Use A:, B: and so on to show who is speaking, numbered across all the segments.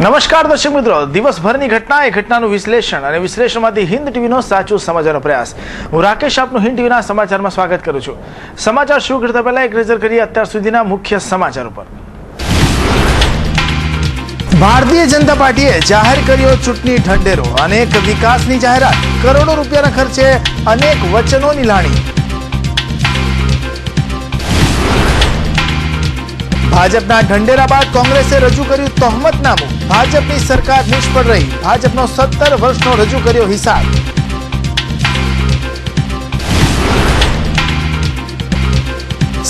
A: નમસ્કાર દર્શક મિત્રો, દિવસભરની ઘટના એ ઘટનાનું વિશ્લેષણ અને વિશ્લેષણમાંથી હિન્દ ટીવીનો સાચો સમાચારનો પ્રયાસ. હું રાકેશ આપનું હિન્દ ટીવીના સમાચારમાં સ્વાગત કરું છું. સમાચાર શરૂ કરતા પહેલા એક નજર કરીએ અત્યાર સુધીના મુખ્ય સમાચાર ઉપર. ભારતીય જનતા પાર્ટીએ જાહેર કર્યો ચૂંટણી ઢંઢેરો. અનેક વિકાસની જાહેરાત, કરોડો રૂપિયાના ખર્ચે અનેક વચનોની લાણી. ભાજપના ઢંઢેરા બાદ કોંગ્રેસે રજૂ કર્યું તહોમતનામું. ભાજપની સરકાર નિષ્ફળ રહી. ભાજપનો 17 વર્ષનો રજૂ કર્યો હિસાબ.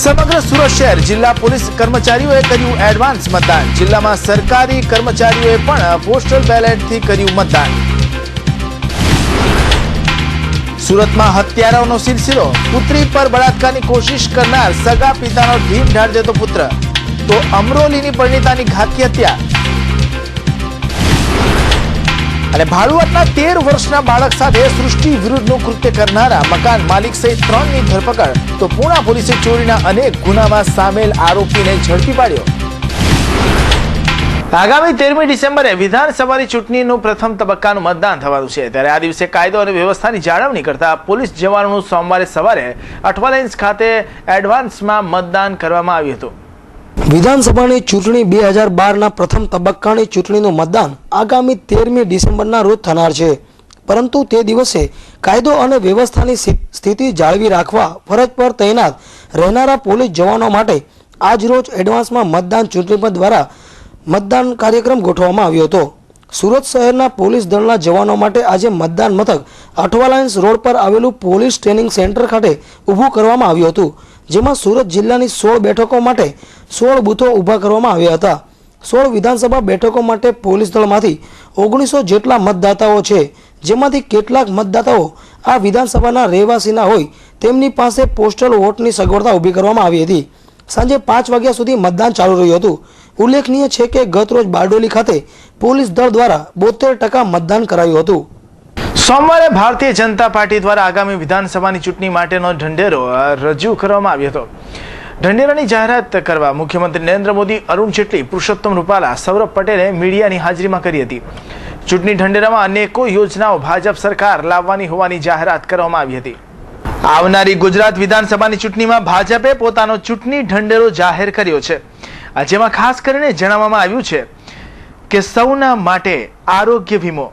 A: સમગ્ર સુરત શહેર જિલ્લા પોલીસ કર્મચારીઓએ કર્યું એડવાન્સ મતદાન. જિલ્લામાં સરકારી કર્મચારીઓએ પણ પોસ્ટલ બેલેટથી કર્યું મતદાન. સુરતમાં હત્યારાઓનો સિલસિલો. પુત્રી પર બળાત્કારની કોશિશ કરનાર સગા પિતાનો ઢીમ ઢાળ દેતો પુત્ર. તો અમરોલીની પરિણીતાની ઘાતકી હત્યા. અને ભાડુઆતના 13 વર્ષના બાળક સાથે સૃષ્ટિ વિરુદ્ધનું કૃત્ય કરનારા મકાન માલિક સહિત 3ની ધરપકડ. તો પૂણા પોલીસે ચોરીના અનેક ગુનામાં સામેલ આરોપીને ઝડપી પાડ્યો. આગામી 13મી ડિસેમ્બરે વિધાનસભાની ચૂંટણીનું પ્રથમ તબક્કાનું મતદાન થવાનું છે. ત્યારે આ દિવસે કાયદો અને વ્યવસ્થાની જાળવણી કરતા પોલીસ જવાનોનું સોમવારે સવારે અઠવાલાઇન્સ ખાતે એડવાન્સમાં મતદાન કરવામાં આવ્યું હતું.
B: વિધાનસભાની ચૂંટણી 2012ના પ્રથમ તબક્કાની ચૂંટણીનું મતદાન આગામી 13મી ડિસેમ્બરના રોજ થનાર છે. પરંતુ તે દિવસે કાયદો અને વ્યવસ્થાની સ્થિતિ જાળવી રાખવા ફરજ પર તૈનાત રહેનારા પોલીસ જવાનો માટે આજ રોજ એડવાન્સમાં મતદાન ચૂંટણી પંચ દ્વારા મતદાન કાર્યક્રમ ગોઠવવામાં આવ્યો હતો. સુરત શહેરના પોલીસ દળના જવાનો માટે આજે મતદાન મથક અઠવાલાઇન્સ રોડ પર આવેલું પોલીસ ટ્રેનિંગ સેન્ટર ખાતે ઊભું કરવામાં આવ્યું હતું. જેમાં સુરત જિલ્લાની 16 બેઠકો માટે 16 બૂથો ઊભા કરવામાં આવ્યા હતા. 16 વિધાનસભા બેઠકો માટે પોલીસ દળમાંથી 1900 જેટલા મતદાતાઓ છે. જેમાંથી કેટલાક મતદાતાઓ આ વિધાનસભાના રહેવાસીના હોય તેમની પાસે પોસ્ટલ વોટની સગવડતા ઊભી કરવામાં આવી હતી. સાંજે 5 વાગ્યા સુધી મતદાન ચાલુ રહ્યું હતું. ઉલ્લેખનીય છે કે ગતરોજ બારડોલી ખાતે પોલીસ દળ દ્વારા 72% મતદાન કરાયું હતું.
A: સોમવારે ભારતીય જનતા પાર્ટી દ્વારા આગામી વિધાનસભાની ચૂંટણી માટેનો ઢંઢેરો રજૂ કરવામાં આવ્યો હતો. ઢંઢેરાની જાહેરાત કરવા મુખ્યમંત્રી નરેન્દ્ર મોદી, અરુણ જેટલી, પુરુષોત્તમ રૂપાલા, સૌરભ પટેલે મીડિયાની હાજરીમાં કરી હતી. ચૂંટણી ઢંઢેરામાં અનેકો યોજનાઓ ભાજપ સરકાર લાવવાની હોવાની જાહેરાત કરવામાં આવી હતી. આવનારી ગુજરાત વિધાનસભાની ચૂંટણીમાં ભાજપે પોતાનો ચૂંટણી ઢંઢેરો જાહેર કર્યો છે. જેમાં ખાસ કરીને જણાવવામાં આવ્યું છે કે સૌના માટે આરોગ્ય વીમો,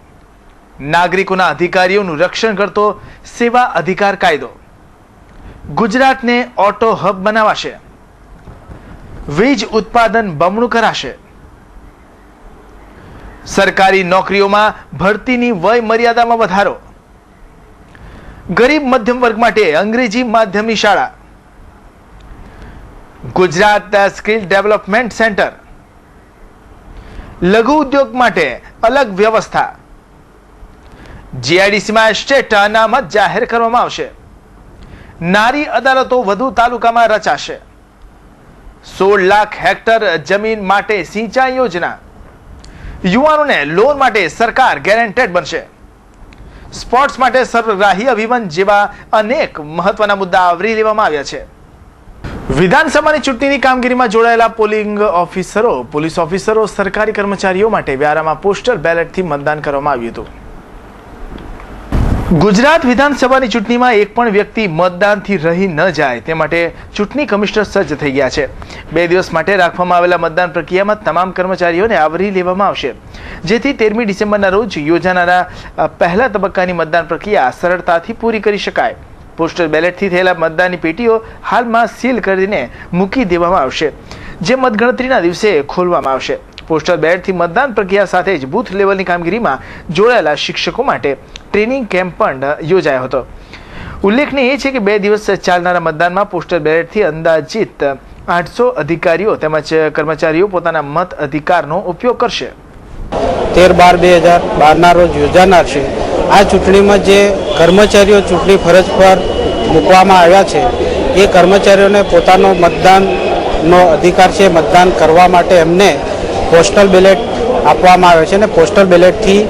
A: નાગરિકોના અધિકારીઓનું રક્ષણ કરતો સેવા અધિકાર કાયદો, ગુજરાતને ઓટો હબ બનાવાશે, વીજ ઉત્પાદન બમણું કરાશે, સરકારી નોકરીઓમાં ભરતીની વય મર્યાદામાં વધારો, ગરીબ મધ્યમ વર્ગ માટે અંગ્રેજી માધ્યમની શાળા, ગુજરાત સ્કિલ ડેવલપમેન્ટ સેન્ટર, લઘુ ઉદ્યોગ માટે અલગ વ્યવસ્થા, જીઆઈડીસીમાં સ્ટેટ અનામત જાહેર કરવામાં આવશે, નારી અદાલતો વધુ તાલુકામાં રચાશે, 16 લાખ હેક્ટર જમીન માટે સિંચાઈ યોજના, યુવાનોને લોન માટે સરકાર ગેરંટેડ બનશે, સ્પોર્ટ્સ માટે સર્વગ્રાહી અભિયાન જેવા અનેક મહત્વના મુદ્દા આવરી લેવામાં આવ્યા છે. વિધાનસભાની ચૂંટણીની કામગીરીમાં જોડાયેલા પોલિંગ ઓફિસરો, પોલીસ ઓફિસરો, સરકારી કર્મચારીઓ માટે વ્યારામાં પોસ્ટલ બેલેટથી મતદાન કરવામાં આવ્યું હતું. ગુજરાત વિધાનસભાની ચૂંટણીમાં એક પણ વ્યક્તિ મતદાનથી રહી ન જાય તે માટે ચૂંટણી કમિશનર સજ્જ થઈ ગયા છે. 2 દિવસ માટે રાખવામાં આવેલા મતદાન પ્રક્રિયામાં તમામ કર્મચારીઓને આવરી લેવામાં આવશે, જેથી 13મી ડિસેમ્બરના રોજ યોજાનારા પહેલા તબક્કાની મતદાન પ્રક્રિયા સરળતાથી પૂરી કરી શકાય. પોસ્ટલ બેલેટથી થયેલા મતદાનની પેટીઓ હાલમાં સીલ કરીને મૂકી દેવામાં આવશે, જે મતગણતરીના દિવસે ખોલવામાં આવશે. પોસ્ટલ બેલેટથી મતદાન પ્રક્રિયા સાથે જ બૂથ લેવલની કામગીરીમાં જોડાયેલા શિક્ષકો માટે ટ્રેનિંગ કેમ્પ પણ યોજાયો હતો. ઉલ્લેખનીય એ છે કે 2 દિવસ ચાલનારા મતદાનમાં પોસ્ટલ બેલેટથી અંદાજિત 800 અધિકારીઓ તેમજ કર્મચારીઓ પોતાના મત અધિકારનો ઉપયોગ કરશે.
C: 13/12/2012ના રોજ યોજાનાર છે. આ ચૂંટણીમાં જે કર્મચારીઓ ચૂંટણી ફરજ પર મૂકવામાં આવ્યા છે એ કર્મચારીઓને પોતાનો મતદાનનો અધિકાર છે મતદાન કરવા માટે એમને પોસ્ટલ બેલેટ આપવામાં આવે છે અને પોસ્ટલ બેલેટથી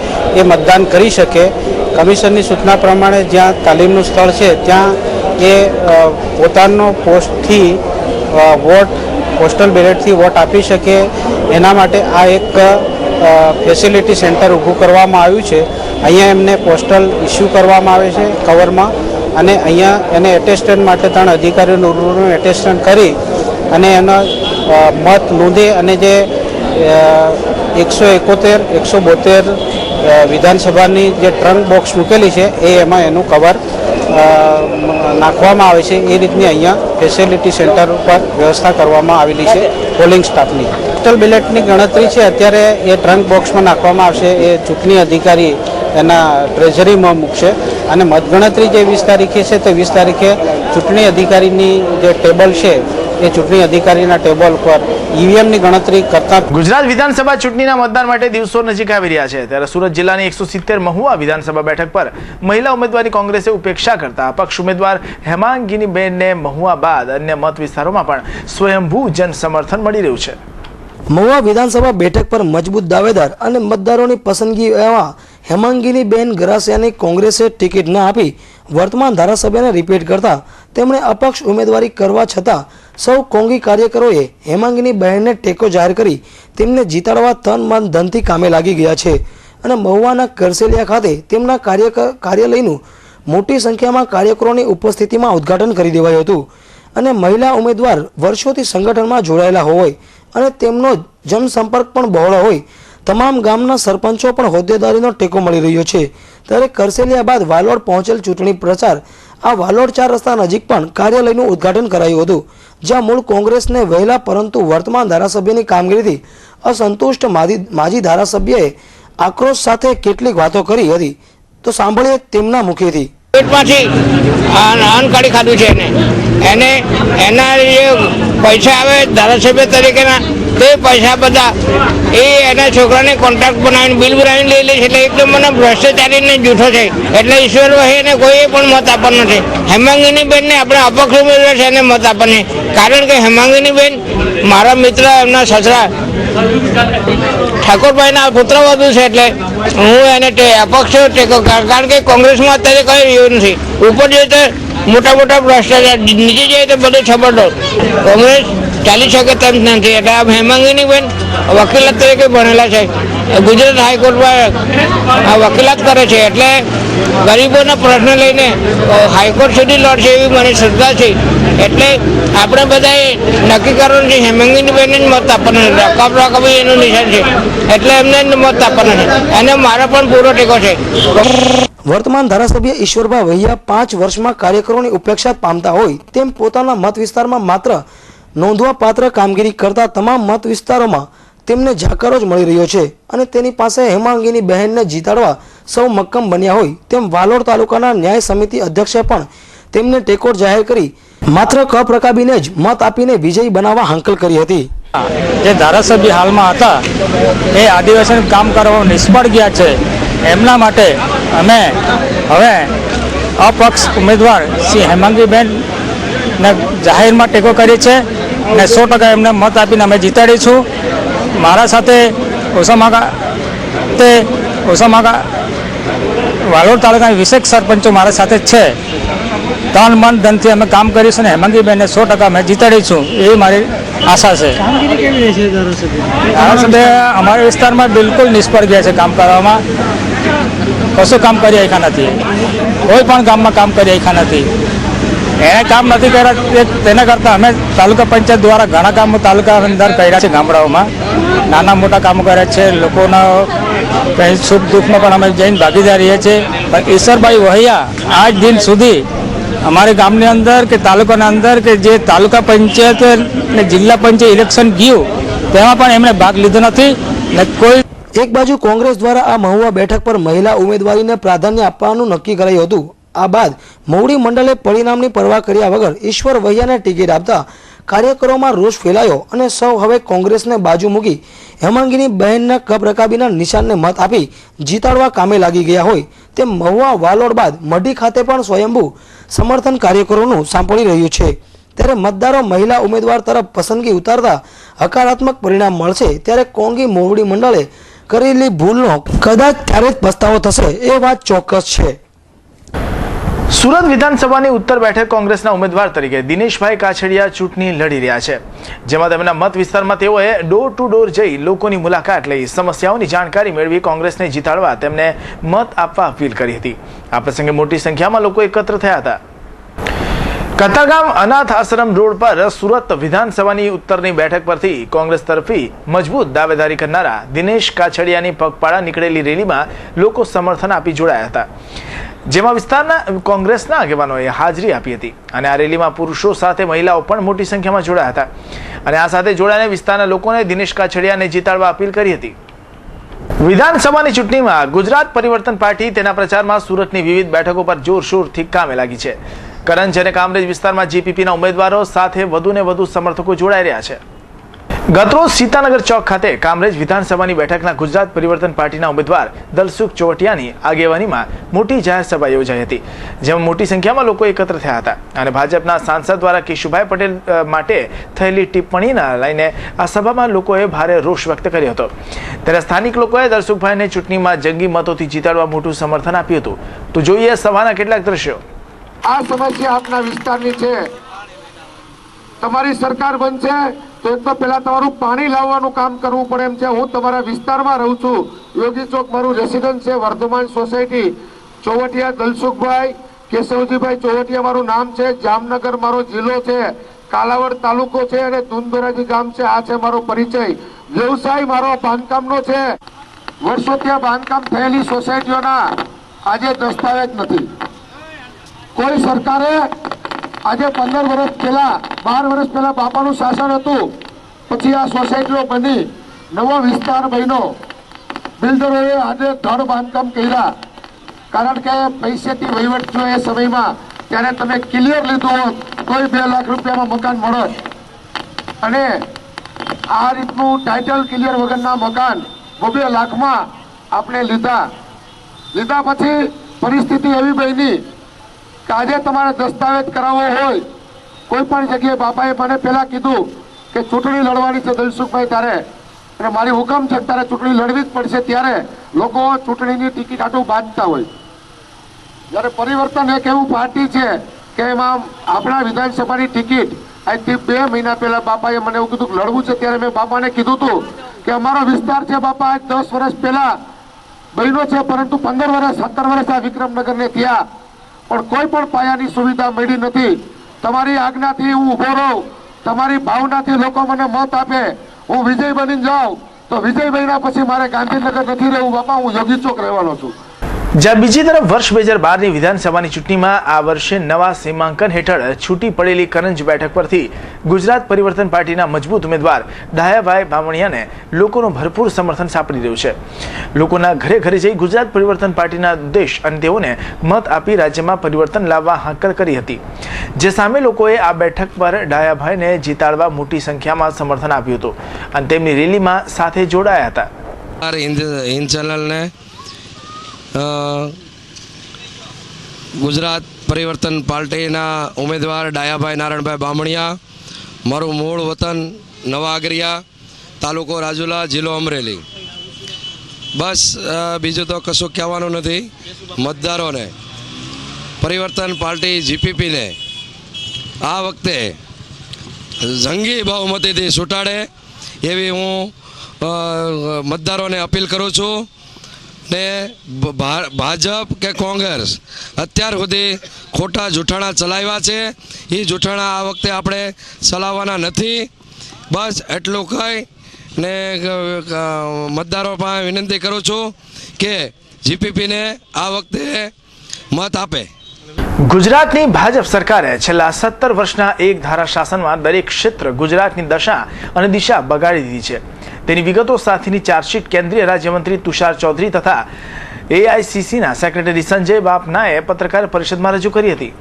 C: એ મતદાન કરી શકે. કમિશનની સૂચના પ્રમાણે જ્યાં તાલીમનું સ્થળ છે ત્યાં એ પોતાનો પોસ્ટથી વોટ પોસ્ટલ બેલેટથી વોટ આપી શકે એના માટે આ એક ફેસિલિટી સેન્ટર ઊભું કરવામાં આવ્યું છે. અહીંયા એમને પોસ્ટલ ઇસ્યુ કરવામાં આવે છે કવરમાં, અને અહીંયા એને એટેસ્ટન્ટ માટે 3 અધિકારીઓનું રૂબરૂ એટેસ્ટન્ટ કરી અને એના મત નોંધે, અને જે 171, 172 વિધાનસભાની જે ટ્રંક બોક્સ મૂકેલી છે એમાં એનું કવર નાખવામાં આવે છે. એ રીતની અહીંયા ફેસિલિટી સેન્ટર ઉપર વ્યવસ્થા કરવામાં આવેલી છે પોલિંગ સ્ટાફની. પોસ્ટલ બેલેટની ગણતરી છે અત્યારે એ ટ્રંક બોક્સમાં નાખવામાં આવશે. એ ચૂંટણી અધિકારી એના ટ્રેઝરીમાં મૂકશે, અને મતગણતરી જે 20 તારીખે છે તે 20 તારીખે ચૂંટણી અધિકારીની જે ટેબલ છે એ ચૂંટણી અધિકારીના ટેબલ પર ઈવીએમની ગણતરી કરતા.
A: ગુજરાત વિધાનસભા ચૂંટણીના મતદાન માટે દિવસો નજીક આવી રહ્યા છે, ત્યારે સુરત જિલ્લાની 170 મહુવા વિધાનસભા બેઠક પર મહિલા ઉમેદવારની કોંગ્રેસે ઉપેક્ષા કરતા અપક્ષ ઉમેદવાર હેમાંગીનીબેનને મહુવા બાદ અન્ય મત વિસ્તારોમાં પણ સ્વયંભૂ જન સમર્થન મળી રહ્યું છે.
B: મહુવા વિધાનસભા બેઠક પર મજબૂત દાવેદાર અને મતદારોની પસંદગી એવા હેમાંગીનીબેન ગરાસિયાની કોંગ્રેસે ટિકિટ ન આપી વર્તમાન ધારાસભ્યને રિપીટ કરતા તેમણે અપક્ષ ઉમેદવારી કરવા છતાં સૌ કોંગી કાર્યકરોએ હેમાંગીનીબેનને ટેકો જાહેર કરી તેમને જીતાડવા તન મન ધનથી કામે લાગી ગયા છે, અને મહુવાના કરસેલિયા ખાતે તેમના કાર્યાલયનું મોટી સંખ્યામાં કાર્યકરોની ઉપસ્થિતિમાં ઉદ્ઘાટન કરી દેવાયું હતું. અને મહિલા ઉમેદવાર વર્ષોથી સંગઠનમાં જોડાયેલા હોય અને તેમનો જનસંપર્ક પણ બહોળો હોય, તમામ ગામના સરપંચો પણ હોદ્દેદારીનો ટેકો મળી રહ્યો છે. ત્યારે કરસેલિયા બાદ વાલોડ પહોંચેલ ચૂંટણી પ્રચાર આ વાલોડ 4 રસ્તા નજીક પણ કાર્યાલયનું ઉદ્ઘાટન કરાયું હતું, જ્યાં મૂળ કોંગ્રેસને વહેલા પરંતુ વર્તમાન ધારાસભ્યની કામગીરીથી અસંતુષ્ટ માજી ધારાસભ્યએ આક્રોશ સાથે કેટલીક વાતો કરી હતી. તો સાંભળીએ તેમના મુખેથી.
D: પેટમાંથી અન્ન કાઢી ખાધું છે એને એના જે પૈસા આવે ધારાસભ્ય તરીકેના તે પૈસા બધા એ એના છોકરાને કોન્ટ્રાક્ટ બનાવીને બિલ બનાવીને લઈ લે છે. એટલે એકદમ મને ભ્રષ્ટાચારીને જૂઠો છે. એટલે ઈશ્વરભાઈ એને કોઈએ પણ મત આપવાનો નથી. હેમાંગીનીબેનને આપણે અપક્ષ ઉમેદવાર છે એને મત આપવાને, કારણ કે હેમાંગીનીબેન મારા મિત્ર, એમના સસરા ઠાકોરભાઈના પુત્ર વધુ છે. એટલે હું એને અપક્ષ ટેકો, કારણ કે કોંગ્રેસમાં અત્યારે કઈ રહ્યું નથી. ઉપર જઈએ તો મોટા મોટા ભ્રષ્ટાચાર, નીચે જઈએ તો બધું છબરડો. કોંગ્રેસ ચાલી શકે તેમ નથી. એટલે આ હેમાંગીનીબેન વકીલાત તરીકે ભણેલા છે, ગુજરાત હાઈકોર્ટમાં વકીલાત કરે છે. એટલે ગરીબોના પ્રશ્ન લઈને હાઈકોર્ટ સુધી લડશે એવી મને શ્રદ્ધા છે. એટલે આપણે બધાએ નક્કી કરવાનું છે હેમાંગીનીબેનને જ મત આપવાનો. રકબી એનું નિશાન છે, એટલે એમને જ મત આપવાનો છે, અને મારો પણ પૂરો ટેકો છે.
B: વર્તમાન ધારાસભ્ય ઈશ્વરભાઈ વૈયા 5 વર્ષમાં કાર્યકરોની ઉપેક્ષા પામતા હોય તેમ પોતાના મત વિસ્તારમાં માત્ર નોંધવા પાત્ર કામગીરી કરતા તમામ મત વિસ્તારોમાં તેમને જાકારો જ મળી રહ્યો છે, અને તેની પાસે હેમાંગીનીબેનને જીતાડવા સૌ મક્કમ બન્યા હોય તેમ વાલોડ તાલુકાના ન્યાય સમિતિ અધ્યક્ષે પણ તેમને ટેકો જાહેર કરી માત્ર કપ્રકાબીને જ મત આપીને વિજયી બનાવવા હાંકલ કરી હતી.
E: જે ધારાસભ્ય હાલમાં હતા એ આદિવાસીનું કામ કરવા નિષ્ફળ ગયા છે. એમના માટે અમે હવે અપક્ષ ઉમેદવાર શ્રી હેમાંગીબેનને જાહેરમાં ટેકો કરીએ છીએ, અને 100% એમને મત આપીને અમે જીતાડીશું. મારા સાથે ઓસામાગા વાલોડ તાલુકાના વિશેષ સરપંચો મારા સાથે જ છે. તન મન ધનથી અમે કામ કરીશું અને હેમાંગીબેનને 100% અમે જીતાડીશું એવી મારી આશા છે. ધારાસભ્ય અમારા વિસ્તારમાં બિલકુલ નિષ્ફળ ગયા છે કામ કરવામાં. કશું કામ કરી શક્યા નથી, કોઈ પણ ગામમાં કામ કરી શક્યા નથી. એને કામ નથી કર્યા, તેના કરતાં અમે તાલુકા પંચાયત દ્વારા ઘણા કામો તાલુકા અંદર કર્યા છે. ગામડાઓમાં નાના મોટા કામો કર્યા છે. લોકોના કંઈ સુખ દુઃખમાં પણ અમે જઈને ભાગીદાર રહીએ છીએ. પણ ઈશ્વરભાઈ વહૈયા આજ દિન સુધી અમારે ગામની અંદર કે તાલુકાના અંદર કે જે તાલુકા પંચાયત ને જિલ્લા પંચાયત ઇલેક્શન ગયું તેમાં પણ એમણે ભાગ લીધો નથી. ને કોઈ
B: એક બાજુ કોંગ્રેસ દ્વારા આ મહુવા બેઠક પર મહિલા ઉમેદવારીને પ્રાધાન્ય આપવાનું નક્કી કરાયું હતું. આ બાદ મોવડી મંડળે પરિણામની પરવા કર્યા વગર ઈશ્વર વૈયાને ટિકિટ આપતા કાર્યકરોમાં રોષ ફેલાયો, અને સૌ હવે કોંગ્રેસને બાજુ મૂકી હેમાંગીનીબેનના કપરકાબીના નિશાનને મત આપી જીતાડવા કામે લાગી ગયા હોય તેમ મહુવા વાલોડ બાદ મઢી ખાતે પણ સ્વયંભૂ સમર્થન કાર્યકરોનું સાંપડી રહ્યું છે. ત્યારે મતદારો મહિલા ઉમેદવાર તરફ પસંદગી ઉતારતા હકારાત્મક પરિણામ મળશે, ત્યારે કોંગી મોવડી મંડળે કરેલી ભૂલનો કદાચ ત્યારે જ પસ્તાવો થશે એ વાત ચોક્કસ છે.
A: સુરત વિધાનસભાની ઉત્તર બેઠક કોંગ્રેસના ઉમેદવાર તરીકે દિનેશભાઈ કાછડિયા ચૂંટણી લડી રહ્યા છે, જેમાં તેમના મત વિસ્તારમાં તેઓએ ડોર ટુ ડોર જઈ લોકોની મુલાકાત લઈ સમસ્યાઓની જાણકારી મેળવી કોંગ્રેસને જીતાડવા તેમને મત આપવા અપીલ કરી હતી. આ પ્રસંગે મોટી સંખ્યામાં લોકો એકત્ર થયા હતા. કતારગામ અનાથ આશ્રમ રોડ પર સુરત વિધાનસભાની ઉત્તરની બેઠક પરથી કોંગ્રેસ તરફી મજબૂત દાવેદારી કરનારા દિનેશ કાછડિયાની પગપાળા નીકળેલી રેલીમાં લોકો સમર્થન આપી જોડાયા હતા, જેમાં વિસ્તારના કોંગ્રેસના આગેવાનોએ હાજરી આપી હતી અને આ રેલીમાં પુરુષો સાથે મહિલાઓ પણ મોટી સંખ્યામાં જોડાયા હતા અને આ સાથે જોડાઈને વિસ્તારના લોકોને દિનેશ કાછડિયાને જીતાડવા અપીલ કરી હતી. વિધાનસભાની ચૂંટણીમાં ગુજરાત પરિવર્તન પાર્ટી તેના પ્રચારમાં સુરતની વિવિધ બેઠકો પર જોરશોરથી કામે લાગી છે. કરંજ અને કામરેજ વિસ્તારમાં જીપીપીના ઉમેદવારો સાથે વધુને વધુ સમર્થકો જોડાઈ રહ્યા છે. ગતરોજ સીતાનગર ચોક ખાતે કામરેજ વિધાનસભાની બેઠકના ગુજરાત પરિવર્તન પાર્ટીના ઉમેદવાર દલસુખ ચોવટિયાની આગેવાનીમાં મોટી જાહેર સભા યોજાઈ હતી, જેમાં મોટી સંખ્યામાં લોકો એકત્ર થયા હતા અને ભાજપના સાંસદ દ્વારા કેશુભાઈ પટેલ માટે થયેલી ટિપ્પણીના લઈને આ સભામાં લોકોએ ભારે રોષ વ્યક્ત કર્યો હતો. ત્યારે સ્થાનિક લોકોએ દલસુખભાઈને ચૂંટણીમાં જંગી મતોથી જીતાડવા મોટું સમર્થન આપ્યું હતું. તો જોઈએ સભાના કેટલાક દ્રશ્યો.
F: આ સમસ્યા આપના વિસ્તારની છે. તમારી સરકાર બનશે તો એક તો પહેલા તમારું પાણી લાવવાનું કામ કરવું પડે એમ છે. હું તમારા વિસ્તારમાં રહું છું. યોગી ચોક મારું રેસિડન્સ છે, વર્ધમાન સોસાયટી. ચોવટિયા દલસુખભાઈ કેશવજીભાઈ ચોવટિયા મારું નામ છે. જામનગર મારો જિલ્લો છે, કાલાવડ તાલુકો છે અને ધુંધરાજી ગામ છે. આ છે મારો પરિચય. વ્યવસાય મારો બાંધકામનો છે. વર્ષોથી આ બાંધકામ થયેલી સોસાયટીઓના આજે દસ્તાવેજ નથી. કોઈ સરકારે આજે 15 વર્ષ પહેલા 12 વર્ષ પહેલા બાપાનું શાસન હતું, પછી આ સોસાયટીઓ બની, નવો વિસ્તાર બન્યો. બિલ્ડરોએ આજે ધડ બાંધકામ કર્યા, કારણ કે પૈસેથી વહીવટ થયો એ સમયમાં. ત્યારે તમે ક્લિયર લીધું હોત તોય 2 લાખ રૂપિયામાં મકાન મળત. અને આ રીતનું ટાઇટલ ક્લિયર વગરના મકાન 2 લાખમાં આપણે લીધા પછી પરિસ્થિતિ એવી બની કે આજે તમારે દસ્તાવેજ કરાવવો હોય કોઈ પણ જગ્યાએ. બાપાએ મને પહેલા કીધું કે ચૂંટણી લડવાની છે દલસુખભાઈ તારે, અને મારી હુકમ છે તારે ચૂંટણી લડવી જ પડશે. ત્યારે લોકો ચૂંટણીની ટિકિટ આટલું બાંધતા હોય. જ્યારે પરિવર્તન એક એવું પાર્ટી છે કે એમાં આપણા વિધાનસભાની ટિકિટ આજથી 2 મહિના પહેલા બાપાએ મને એવું કીધું લડવું છે. ત્યારે મેં બાપાને કીધું હતું કે અમારો વિસ્તાર છે બાપા આજ 10 વર્ષ પહેલા બન્યો છે, પરંતુ 15 વર્ષ 17 વર્ષ આ વિક્રમનગરને થયા, પણ કોઈ પણ પાયાની સુવિધા મળી નથી. તમારી આજ્ઞાથી હું ઉભો રહું, તમારી ભાવનાથી લોકો મને મત આપે, હું વિજય બની જાઉં, તો વિજય બન્યા પછી મારે ગાંધીનગર નથી રહેવું બાપા, હું યોગી ચોક રહેવાનો છું.
A: જ્યાં બીજી તરફ વર્ષ 2012ની વિધાનસભાની ચૂંટણીમાં આ વર્ષે નવા સીમાંકન હેઠળ છૂટી પડેલી કરંજ બેઠક પરથી ગુજરાત પરિવર્તન પાર્ટીના મજબૂત ઉમેદવાર ડાયાભાઈ બામણિયાને લોકોનું ભરપૂર સમર્થન સાંપડી રહ્યું છે. લોકોના ઘરે ઘરે જઈ ગુજરાત પરિવર્તન પાર્ટીના ઉદ્દેશ અને તેઓને મત આપી રાજ્યમાં પરિવર્તન લાવવા હાકલ કરી હતી, જે સામે લોકોએ આ બેઠક પર ડાયાભાઈને જીતાડવા મોટી સંખ્યામાં સમર્થન આપ્યું હતું અને તેમની રેલીમાં સાથે જોડાયા હતા.
G: હિન્દ ચેનલને ગુજરાત પરિવર્તન પાર્ટીના ઉમેદવાર ડાયાભાઈ નારાયણભાઈ બામણિયા, મારું મૂળ વતન નવા આગરિયા, તાલુકો રાજુલા, જિલ્લો અમરેલી. બસ બીજું તો કશું કહેવાનું નથી. મતદારોને પરિવર્તન પાર્ટી જીપીપીને આ વખતે જંગી બહુમતીથી છૂટાડે એવી હું મતદારોને અપીલ કરું છું. ને ભાજપ કે કોંગ્રેસ અત્યાર સુધી ખોટા જૂઠાણા ચલાવ્યા છે, એ જૂઠાણા આ વખતે આપણે ચલાવવાના નથી. બસ એટલું કહી ને મતદારો પાસે વિનંતી કરું છું કે જીપીપીને આ વખતે મત આપે.
A: ગુજરાતની ભાજપ સરકારે છેલ્લા 17 વર્ષના એક ધારા શાસનમાં દરેક ક્ષેત્ર ગુજરાતની દશા અને દિશા બગાડી દીધી છે. તેની વિગતો સાથેની ચાર્જશીટ કેન્દ્રીય રાજ્યમંત્રી તુષાર ચૌધરી તથા એઆઈસીસીના સેક્રેટરી સંજય બાપનાએ પત્રકાર પરિષદમાં રજૂ કરી હતી.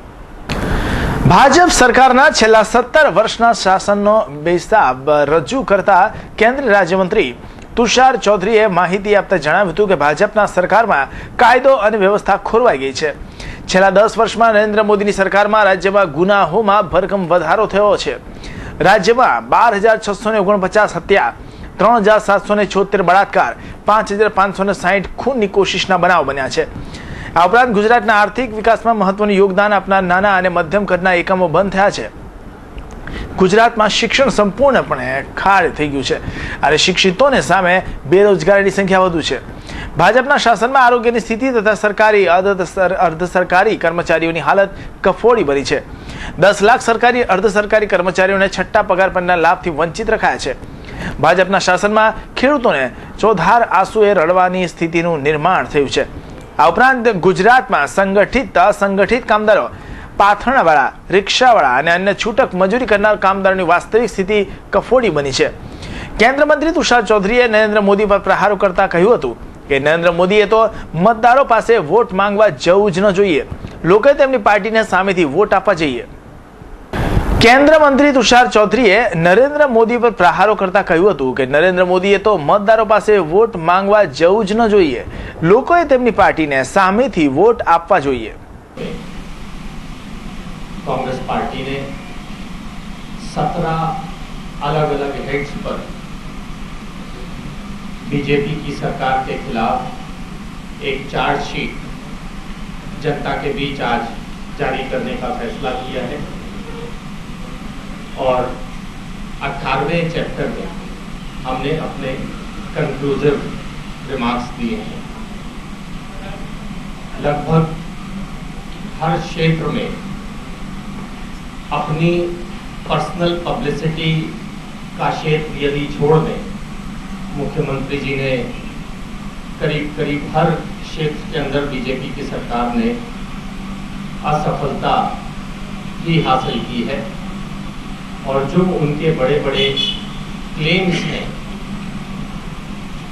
A: ભાજપ સરકારના છેલ્લા 17 વર્ષના શાસનનો બેહિસાબ રજૂ કરતા કેન્દ્રીય રાજ્યમંત્રી તુષાર ચૌધરીએ માહિતી આપતા જણાવ્યું હતું કે ભાજપના સરકારમાં કાયદો અને વ્યવસ્થા ખોરવાઈ ગઈ છે. છેલ્લા 10 વર્ષમાં નરેન્દ્ર મોદીની સરકારમાં રાજ્યમાં ગુનાહોમાં ભરખમ વધારો થયો છે. રાજ્યમાં 12,649 હત્યા, 3,776 બળાત્કાર, 5,560 ખૂનની કોશિશના બનાવ બન્યા છે. આ ઉપરાંત ગુજરાતના આર્થિક વિકાસમાં મહત્વનું યોગદાન આપનાર નાના અને મધ્યમ કદના એકમો બંધ થયા છે. ગુજરાતમાં શિક્ષણ સંપૂર્ણપણે ખાડ થઈ ગયું છે અને શિક્ષિતોને સામે બેરોજગારીની સંખ્યા વધુ છે. ભાજપના શાસનમાં આરોગ્યની સ્થિતિ તથા સરકારી અર્ધ સરકારી કર્મચારીઓની હાલત કફોડી બની છે. 10 લાખ સરકારી અર્ધ સરકારી કર્મચારીઓને છઠ્ઠા પગાર પરના લાભથી વંચિત રખાયા છે. ભાજપના શાસનમાં ખેડૂતોને ચોધાર આંસુએ રડવાની સ્થિતિનું નિર્માણ થયું છે. આ ઉપરાંત ગુજરાતમાં સંગઠિત અસંગઠિત કામદારો, પાથરણાવાળા, રિક્ષાવાળા અને અન્ય છૂટક મજૂરી કરનાર કામદારોની વાસ્તવિક સ્થિતિ કફોડી બની છે. કેન્દ્રીય મંત્રી તુષાર ચૌધરીએ નરેન્દ્ર મોદી પર પ્રહારો કરતા કહ્યું હતું કે નરેન્દ્ર મોદીએ તો મતદારો પાસે વોટ માંગવા જવું જ ન જોઈએ. લોકોએ તેમની પાર્ટીને સામેથી વોટ આપવા જોઈએ. કેન્દ્રીય મંત્રી તુષાર ચૌધરીએ નરેન્દ્ર મોદી પર પ્રહારો કરતા કહ્યું હતું કે નરેન્દ્ર મોદીએ તો મતદારો પાસે વોટ માંગવા જવું જ ન જોઈએ. લોકોએ તેમની પાર્ટીને સામેથી વોટ આપવા જોઈએ.
H: कांग्रेस पार्टी ने 17 अलग अलग हेड्स पर बीजेपी की सरकार के खिलाफ एक चार्जशीट जनता के बीच आज जारी करने का फैसला किया है और 18वें चैप्टर में हमने अपने कंक्लूसिव रिमार्क्स दिए हैं. लगभग हर क्षेत्र में अपनी पर्सनल पब्लिसिटी का क्षेत्र यदि छोड़ दें, मुख्यमंत्री जी ने करीब हर क्षेत्र के अंदर बीजेपी की सरकार ने असफलता ही हासिल की है और जो उनके बड़े बड़े क्लेम्स हैं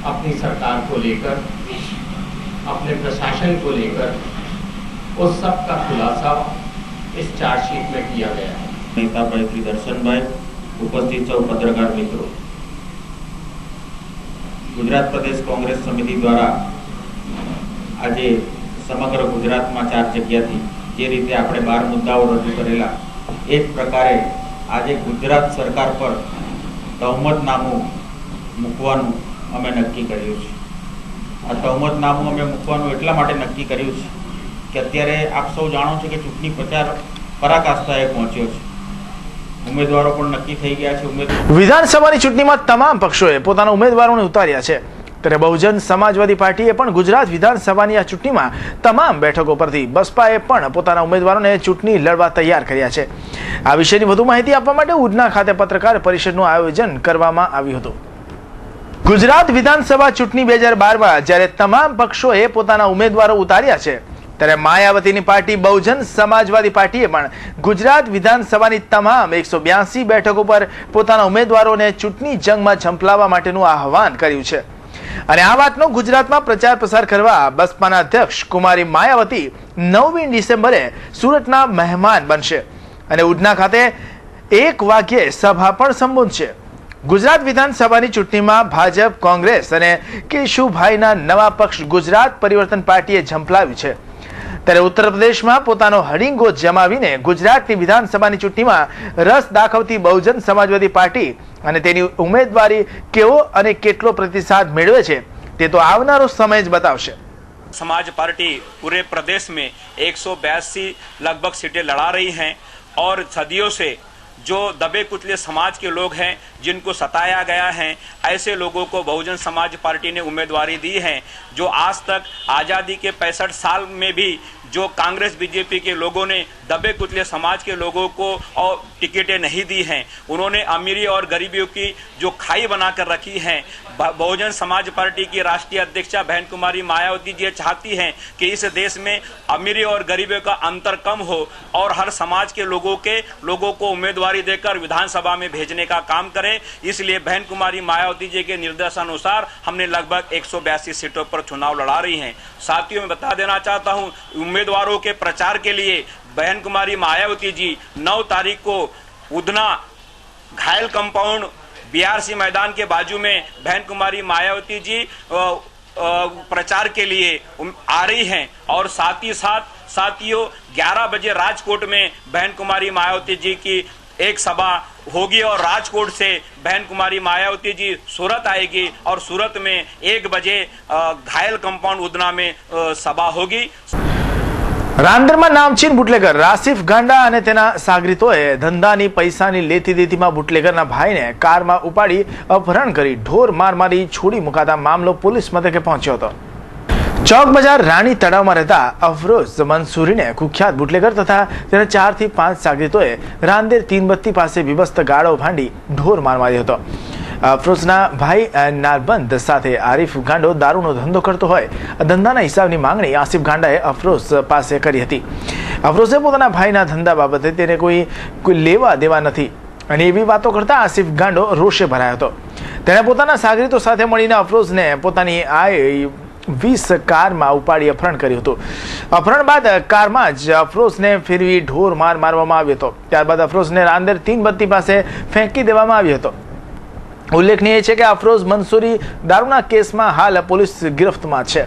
H: अपनी सरकार को लेकर, अपने प्रशासन को लेकर, उस सब का खुलासा इस चार्जशीट में किया गया है.
I: नेता भाई श्री दर्शन भाई, उपस्थित सौ पत्रकार मित्रों, गुजरात प्रदेश कांग्रेस समिति द्वारा आज समग्र गुजरात में 4 जग्याथी जे रीते आपणे 12 मुद्दाओ रजू करेला एक प्रकारे आज गुजरात सरकार पर तहमतनामું મૂકવાનું અમે નક્કી કર્યું છે. આ તહમતનામું અમે મૂકવાનું એટલા માટે નક્કી કર્યું છે કે અત્યારે આપ સૌ જાણો છો કે ચૂંટણી પ્રચાર પરાકાષ્ઠાએ પહોંચ્યો છે. ઉમેદવારો પણ નક્કી થઈ ગયા છે.
A: વિધાનસભાની ચૂંટણીમાં તમામ પક્ષોએ પોતાના ઉમેદવારોને ઉતાર્યા છે. ત્યારે બહુજન સમાજવાદી પાર્ટીએ પણ ગુજરાત વિધાનસભાની આ ચૂંટણીમાં તમામ બેઠકો પરથી બસપાએ પણ પોતાના ઉમેદવારોને ચૂંટણી લડવા તૈયાર કર્યા છે. આ વિશેની વધુ માહિતી આપવા માટે ઉધના ખાતે પત્રકાર પરિષદનું આયોજન કરવામાં આવ્યું હતું. ગુજરાત વિધાનસભા ચૂંટણી 2012માં જ્યારે તમામ પક્ષોએ પોતાના ઉમેદવારો ઉતાર્યા છે, ત્યારે માયાવતીની પાર્ટી બહુજન સમાજવાદી પાર્ટીએ પણ ગુજરાત વિધાનસભાની તમામ 182 બેઠકો પર પોતાના ઉમેદવારોને ચૂંટણી જંગમાં ઝંપલાવવા માટેનું આહવાન કર્યું છે. અને આ વાતનો ગુજરાતમાં પ્રચાર પ્રસાર કરવા બસપાના અધ્યક્ષ કુમારી માયાવતી 9મી ડિસેમ્બરે સુરતના મહેમાન બનશે અને ઉધના ખાતે 1 વાગ્યે સભા પણ સંબોધશે. ગુજરાત વિધાનસભાની ચૂંટણીમાં ભાજપ, કોંગ્રેસ અને કેશુભાઈના નવા પક્ષ ગુજરાત પરિવર્તન પાર્ટીએ ઝંપલાવ્યું છે. ત્યારે ઉત્તર પ્રદેશમાં પોતાનો હડિંગો જમાવીને ગુજરાતની વિધાનસભાની ચૂંટણીમાં રસ દાખવતી બહુજન સમાજવાદી પાર્ટી અને તેની ઉમેદવારી કેવો અને કેટલો પ્રતિસાદ મેળવે છે તે તો આવનારો સમય જ બતાવશે.
J: समाज पार्टी पूरे प्रदेश में 182 लगभग सीटें लड़ा रही हैं और सदियों से जो दबे कुचले समाज के लोग हैं, जिनको सताया गया है, ऐसे लोगों को बहुजन समाज पार्टी ने उम्मीदवारी दी है. जो आज तक आज़ादी के 65 साल में भी जो कांग्रेस बीजेपी के लोगों ने दबे कुचले समाज के लोगों को और टिकटें नहीं दी हैं, उन्होंने अमीरी और गरीबियों की जो खाई बनाकर रखी है. बहुजन समाज पार्टी की राष्ट्रीय अध्यक्षा बहन कुमारी मायावती जी चाहती हैं कि इस देश में अमीरी और गरीबियों का अंतर कम हो और हर समाज के लोगों को उम्मीदवारी देकर विधानसभा में भेजने का काम करें. इसलिए बहन कुमारी मायावती जी के निर्देशानुसार हमने लगभग 182 सीटों पर चुनाव लड़ा रही हैं. साथियों, मैं बता देना चाहता हूं, उम्मीदवारों के प्रचार के लिए बहन कुमारी मायावती जी 9 तारीख को उधना घायल कंपाउंड बीआरसी मैदान के बाजू में बहन कुमारी मायावती जी प्रचार के लिए आ रही हैं. और साथ ही साथ साथियों 11 बजे राजकोट में बहन कुमारी मायावती जी की एक सभा होगी और राजकोट से बहन कुमारी मायावती जी सूरत आएगी और सूरत में 1 बजे घायल कंपाउंड उधना में सभा होगी.
A: રાંદેરમાં નામચીન બુટલેગર રાસિફ ગાંડા અને તેના સાગરીતોએ ધંધાની પૈસાની લેતી દેતીમાં બુટલેગરના ભાઈને કારમાં ઉપાડી અપહરણ કરી ઢોર માર મારી છોડી મુકાતા મામલો પોલીસ મથકે પહોંચ્યો હતો. ચોક બજાર રાણી તળાવમાં રહેતા અફરોઝ મંસૂરીને કુખ્યાત બુટલેગર તથા તેના 4 થી 5 સાગરીતોએ રાંદેર તીનબત્તી પાસે બીભત્સ ગાળો ભાંડી ઢોર માર માર્યો હતો. અફરોઝના ભાઈ નારબંધ સાથે આરીફ ગાંડો દારૂનો ધંધો કરતો હોય. ધંધાના હિસાબની માંગણી આસિફ ગાંડાએ અફરોઝ પાસે કરી હતી. અફરોઝે પોતાના ભાઈના ધંધા બાબતે તેને કોઈ લેવા દેવા નથી અને એવી વાતો કરતા આસિફ ગાંડો રોષે ભરાયો હતો. તેણે પોતાના સાગરીતો સાથે મળીને અફરોઝને પોતાની 20 કારમાં ઉપાડી અપહરણ કર્યું હતું. અપહરણ બાદ કારમાં જ અફરોઝને ફેરવી ઢોર માર મારવામાં આવ્યો હતો. ત્યારબાદ અફરોઝને રાંદેર તીનબત્તી પાસે ફેંકી દેવામાં આવ્યો હતો. ઉલ્લેખનીય છે કે અફરોઝ મંસૂરી દારૂના કેસમાં હાલ પોલીસ ગિરફ્તમાં છે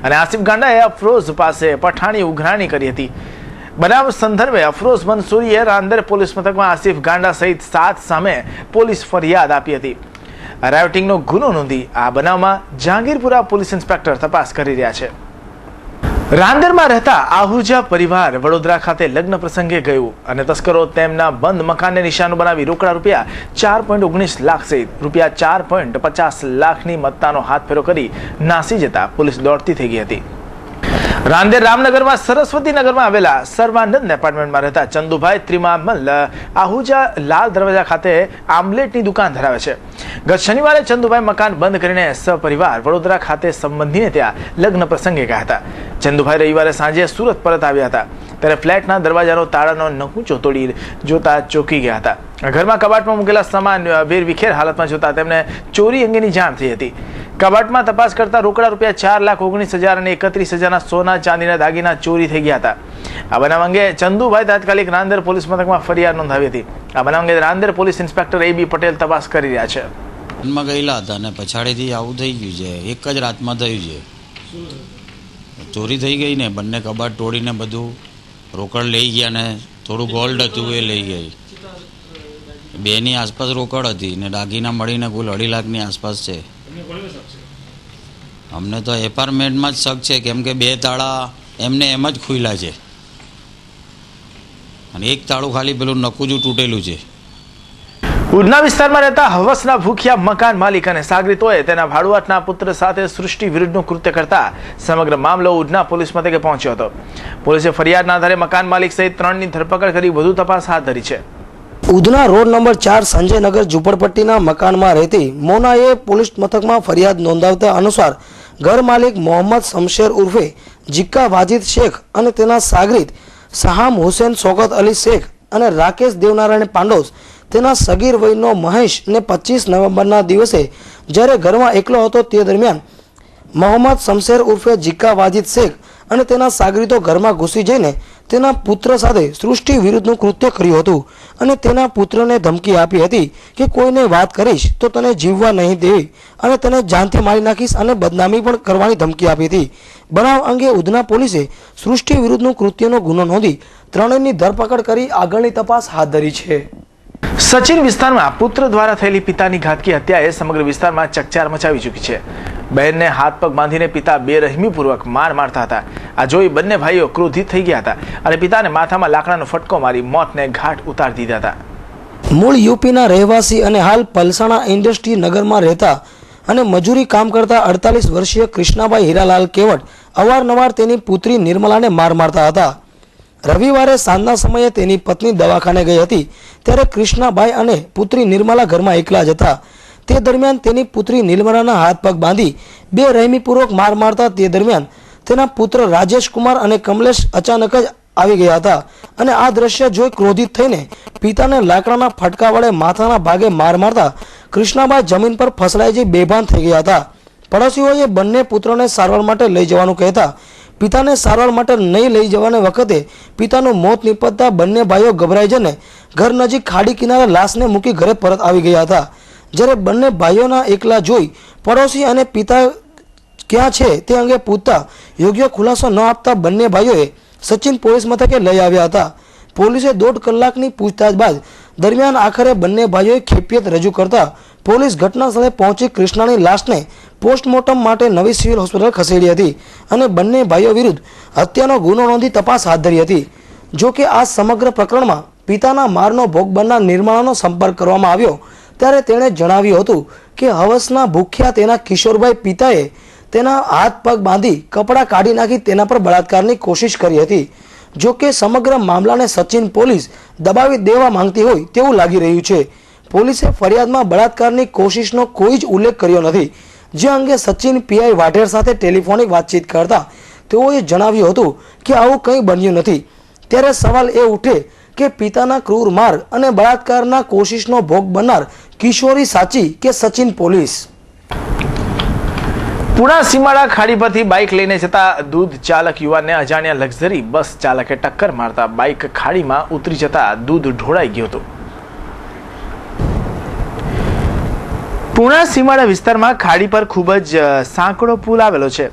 A: અને આસિફ ગાંડાએ અફરોઝ પાસે પઠાણી ઉઘરાણી કરી હતી. બનાવ સંદર્ભે અફરોઝ મંસૂરીએ રાંદેર પોલીસ મથકમાં આસિફ ગાંડા સહિત 7 સામે પોલીસ ફરિયાદ આપી હતી. રાયોટિંગનો ગુનો નોંધી આ બનાવમાં જહાંગીરપુરા પોલીસ ઇન્સ્પેક્ટર તપાસ કરી રહ્યા છે. રાંદેરમાં રહેતા આહુજા પરિવાર વડોદરા ખાતે લગ્ન પ્રસંગે ગયું અને તસ્કરો તેમના બંધ મકાનને નિશાનો બનાવી રોકડા રૂપિયા 4.19 લાખ સહિત રૂપિયા 4.50 લાખની મત્તાનો હાથ ફેરો કરી નાસી જતા પોલીસ દોડતી થઈ ગઈ હતી. રાંદેર રામનગરમાં સરસ્વતીનગરમાં આવેલા સર્વાનંદ એપાર્ટમેન્ટમાં રહેતા ચંદુભાઈ ત્રિમામલ આહુજા લાલ દરવાજા ખાતે આમલેટની દુકાન ધરાવે છે. ગત શનિવારે ચંદુભાઈ મકાન બંધ કરીને સપરિવાર વડોદરા ખાતે સંબંધીને ત્યાં લગ્ન પ્રસંગે ગયા હતા. ચંદુભાઈ રવિવારે સાંજે સુરત પરત આવ્યા હતા ત્યારે ફ્લેટના દરવાજાનો તાળાનો નકુચો તોડી જોતા ચોંકી ગયા હતા. ઘરમાં કબાટમાં મૂકેલા સામાન વેરવિખેર હાલતમાં જોતા તેમને ચોરી અંગેની જાણ થઈ હતી. કબાટમાં તપાસ કરતા રોકડા રૂપિયા 4,19,000 અને 31,000ના સોના ચાંદીના દાગીના ચોરી થઈ ગયા હતા. આ બનાવ અંગે ચંદુભાઈ તાત્કાલિક રાંદેર પોલીસ મથકમાં ફરિયાદ નોંધાવી હતી. આ બનાવ અંગે Rander police inspector AB Patel તપાસ કરી રહ્યા છે.
K: ગયેલા હતા અને પછાડીથી આવું થઈ ગયું છે. એક જ રાતમાં થયું છે. ચોરી થઈ ગઈ ને બંને કબાટ તોડીને બધું રોકડ લઈ ગયા ને થોડું ગોલ્ડ હતું એ લઈ ગઈ. 2ની આસપાસ રોકડ હતી ને દાગીના મળીને કુલ 2.5 લાખની આસપાસ છે. અમને તો એપાર્ટમેન્ટમાં જ શક છે કેમ કે 2 તાળા એમને એમ જ ખુલ્લા છે અને એક તાળું ખાલી પેલું નકુજું તૂટેલું છે.
A: ઉધના વિસ્તારમાં રહેતા હવસના ભૂખ્યા મકાન માલિક અને સાગરીતોએ તેના ભાડુઆતના પુત્ર સાથે સૃષ્ટિ વિરુદ્ધનું કૃત્ય કરતા સમગ્ર મામલો ઉધના પોલીસ મથકે પહોંચ્યો હતો. પોલીસે ફરિયાદના આધારે મકાન માલિક સહિત 3ની ધરપકડ કરી વધુ તપાસ હાથ ધરી છે.
B: ઉધના રોડ નંબર 4 સંજયનગર ઝુંપડપટ્ટીના મકાનમાં રહેતી મોનાએ પોલીસ મથકમાં ફરિયાદ નોંધાવતા અનુસાર ઘર માલિક મોહમ્મદ શમશેર ઉર્ફે જીક્કા વાજીદ શેખ અને તેના સાગરીત સહામ હુસેન શોકત અલી શેખ અને રાકેશ દેવનારાયણ પાંડોસ તેના સગીર વયનો મહેશ ને 25 નવેમ્બરના દિવસે જ્યારે ઘરમાં એકલો હતો તે દરમિયાન મોહમ્મદ શમશેર ઉર્ફે જીક્કા વાજીદ શેખ અને તેના સાગરીતો ઘરમાં ઘૂસી જઈને તેના પુત્ર સાથે સૃષ્ટિ વિરુદ્ધનું કૃત્ય કર્યું હતું અને તેના પુત્રને ધમકી આપી હતી કે કોઈને વાત કરીશ તો તને જીવવા નહીં દેવી અને તને જાનથી મારી નાખીશ અને બદનામી પણ કરવાની ધમકી આપી હતી. બનાવ અંગે ઉધના પોલીસે સૃષ્ટિ વિરુદ્ધનું કૃત્યનો ગુનો નોંધી 3ની ધરપકડ કરી આગળની તપાસ હાથ ધરી છે.
A: સચિન વિસ્તારમાં પુત્ર દ્વારા થયેલી પિતાની ઘાતકી હત્યાએ સમગ્ર વિસ્તારમાં ચકચાર મચાવી ચૂકી છે. બહેનને હાથ પગ બાંધીને પિતા બેરહેમીપૂર્વક માર મારતા હતા. આ જોઈ બંને ભાઈઓ ક્રોધિત થઈ ગયા હતા અને પિતાને માથામાં લાકડાનો ફટકો મારી મોતને ઘાટ ઉતારી દીધા હતા.
B: મૂળ યુપીના રહેવાસી અને હાલ પલસાણા ઇન્ડસ્ટ્રી નગરમાં રહેતા અને મજૂરી કામ કરતા 48 વર્ષીય કૃષ્ણાભાઈ હીરાલાલ કેવટ અવારનવાર તેની પુત્રી નિર્મલાને માર મારતા હતા. રવિવારે સાંજના સમયે તેની પત્ની દવાખાને ગઈ હતી ત્યારે કૃષ્ણાભાઈ અને પુત્રી નિર્મલા ઘરમાં એકલા જ હતા. તે દરમિયાન તેની પુત્રી નિર્મલાના હાથ પગ બાંધી બેરહેમીપૂર્વક માર મારતા તે દરમિયાન તેના પુત્ર રાજેશ કુમાર અને કમલેશ અચાનક જ આવી ગયા હતા અને આ દ્રશ્ય જોઈ ક્રોધિત થઈને પિતાને લાકડાના ફટકા વડે માથાના ભાગે માર મારતા કૃષ્ણાભાઈ જમીન પર ફસડાઈ જઈ બેભાન થઈ ગયા હતા. પડોશીઓએ બંને પુત્રોને સારવાર માટે લઈ જવાનું કહેતા પિતાને સારવાર માટે નહીં લઈ જવાને વખતે પિતાનું મોત નિપજતા બંને ભાઈઓ ગભરાઈ જઈને ઘર નજીક ખાડી કિનારે લાશને મૂકી ઘરે પરત આવી ગયા હતા. જ્યારે બંને ભાઈઓના એકલા જોઈ પડોશી અને પિતા ક્યાં છે તે અંગે પૂછતા યોગ્ય ખુલાસો ન આપતા બંને ભાઈઓએ સચિન પોલીસ મથકે લઈ આવ્યા હતા. પોલીસે 1.5 કલાકની પૂછતાછ બાદ દરમિયાન આખરે બંને ભાઈઓએ ખેપિયત રજૂ કરતા પોલીસ ઘટના સ્થળે પહોંચી કૃષ્ણાની લાશને પોસ્ટમોર્ટમ માટે નવી સિવિલ હોસ્પિટલ ખસેડી હતી અને બંને ભાઈઓ વિરુદ્ધ હત્યાનો ગુનો નોંધી તપાસ હાથ ધરી હતી. જો કે આ સમગ્ર પ્રકરણમાં પિતાના મારનો ભોગ બનનાર નિર્મળાનો સંપર્ક કરવામાં આવ્યો ત્યારે તેણે જણાવ્યું હતું કે હવસના ભૂખ્યા તેના કિશોરભાઈ પિતાએ તેના હાથ પગ બાંધી કપડાં કાઢી નાખી તેના પર બળાત્કારની કોશિશ કરી હતી. જો કે સમગ્ર મામલાને સચિન પોલીસ દબાવી દેવા માંગતી હોય તેવું લાગી રહ્યું છે. પોલીસે ફરિયાદમાં બળાત્કારની કોશિશનો કોઈ જ ઉલ્લેખ કર્યો નથી, જે અંગે સચિન પીઆઈ વાઢેર સાથે ટેલિફોનિક વાતચીત કરતા તેઓએ જણાવ્યું હતું કે આવું કંઈ બન્યું નથી. ત્યારે સવાલ એ ઉઠે કે પિતાના ક્રૂર માર અને બળાત્કારના કોશિશનો ભોગ બનનાર કિશોરી સાચી કે સચિન પોલીસ?
A: પુણા સીમાડા ખાડી પરથી બાઇક લઈને જતા દૂધ ચાલક યુવાનને અજાણ્યા લક્ઝરી બસ ચાલકે ટક્કર મારતા બાઇક ખાડીમાં ઉતરી જતા દૂધ ઢોળાઈ ગયું હતું. પુણા સીમાડા વિસ્તારમાં ખાડી પર ખૂબ જ સાંકડો પુલ આવેલો છે,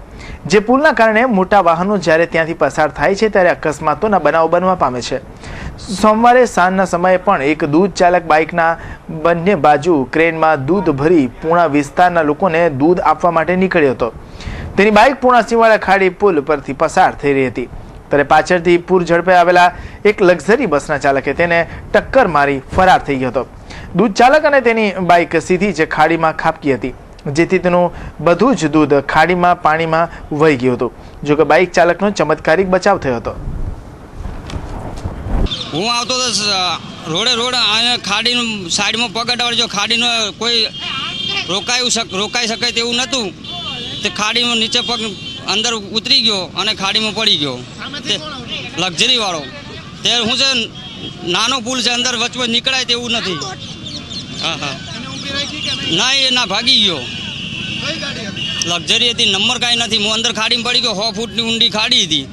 A: જે પુલના કારણે મોટા વાહનો જ્યારે ત્યાંથી પસાર થાય છે ત્યારે અકસ્માતોના બનાવો બનવા પામે છે. સોમવારે સાંજના સમયે પણ એક દૂધ ચાલક બાઇકના બંને બાજુ ક્રેનમાં દૂધ ભરી પુણા વિસ્તારના લોકોને દૂધ આપવા માટે નીકળ્યો હતો. તેની બાઇક પુણા સીમાડા ખાડી પુલ પરથી પસાર થઈ રહી હતી ત્યારે પાછળથી પૂર ઝડપે આવેલા એક લક્ઝરી બસના ચાલકે તેને ટક્કર મારી ફરાર થઈ ગયો હતો. દૂધ ચાલક અને તેની બાઇક સીધી જ ખાડીમાં ખાબકી હતી, જેથી તેનું બધું જ દૂધ ખાડીમાં પાણીમાં વહી ગયું હતું. જોકે બાઇક ચાલકનો ચમત્કારિક બચાવ થયો હતો.
L: હું આવતો હતો રોડ અહીંયા ખાડીનું સાઈડમાં પગ અડાવજો, ખાડીનો કોઈ રોકાઈ શકાય તેવું નહોતું. તે ખાડીમાં નીચે પગ અંદર ઉતરી ગયો અને ખાડીમાં પડી ગયો. લક્ઝરી વાળો તે હું છે નાનો પુલ છે, અંદર વચમાં નીકળાય તેવું નથી. હા ના, એ ના ભાગી ગયો. લક્ઝરી હતી, નંબર કાંઈ નથી. હું અંદર ખાડીમાં પડી ગયો. 100 ફૂટની ઊંડી ખાડી હતી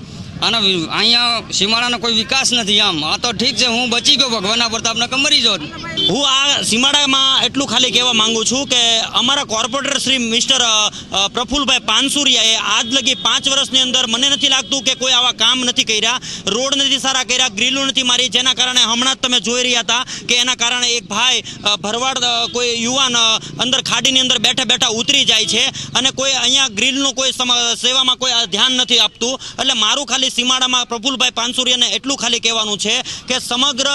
L: અને અહીંયા સીમાડાનો કોઈ વિકાસ નથી. આમ આ તો ઠીક છે, હું બચી ગયો ભગવાનના પ્રતાપને કમરી જો.
M: હું આ સીમાડામાં એટલું ખાલી કહેવા માંગુ છું કે અમારા કોર્પોરેટર શ્રી મિસ્ટર પ્રફુલભાઈ પાનસુરિયાએ આજ લગી 5 વર્ષની અંદર મને નથી લાગતું કે કોઈ આવા કામ નથી કર્યા, રોડ નથી સારા કર્યા, ગ્રીલો નથી મારી, જેના કારણે હમણાં જ તમે જોઈ રહ્યા હતા કે એના કારણે એક ભાઈ ભરવાડ કોઈ યુવાન અંદર ખાડીની અંદર બેઠા બેઠા ઉતરી જાય છે અને કોઈ અહીંયા ગ્રીલનું કોઈ સેવામાં કોઈ ધ્યાન નથી આપતું. એટલે મારું ખાલી સીમાડામાં પ્રફુલભાઈ પાનસુરિયાને એટલું ખાલી કહેવાનું છે કે સમગ્ર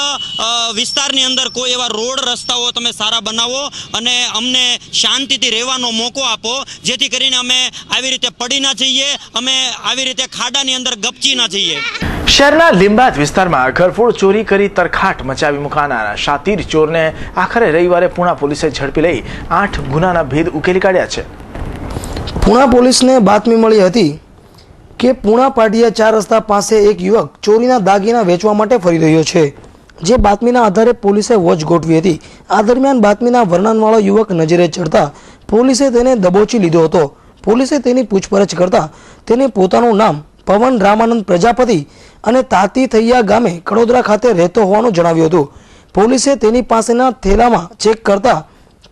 M: વિસ્તારની અંદર કોઈ એવા રોડ રસ્તાઓ તમે સારા બનાવો અને અમને શાંતિથી રહેવાનો મોકો આપો, જેથી કરીને અમે આવી રીતે પડી ના જઈએ, અમે આવી રીતે ખાડાની અંદર ગપચી ના જઈએ.
A: શહેરના લીંબાદ વિસ્તારમાં ઘરફોડ ચોરી કરી તરખાટ મચાવી મુકાનારા શાતીર ચોરને આખરે રવિવારે પુણા પોલીસે ઝડપી લઈ 8 ગુનાના ભેદ ઉકેલી કાઢ્યા છે.
B: પુણા પોલીસને બાતમી મળી હતી કે પુણા પાટિયા 4 રસ્તા પાસે એક યુવક ચોરીના દાગીના વેચવા માટે ફરી રહ્યો છે. જે બાતમીના આધારે પોલીસે વોચ ગોઠવી હતી. આ દરમિયાન બાતમીના વર્ણનવાળો યુવક નજરે ચડતા પોલીસે તેને દબોચી લીધો હતો. પોલીસે તેની પૂછપરછ કરતા તેને પોતાનું નામ પવન રામાનંદ પ્રજાપતિ અને તાતી થૈયા ગામે કડોદરા ખાતે રહેતો હોવાનું જણાવ્યું હતું. પોલીસે તેની પાસેના થેલામાં ચેક કરતા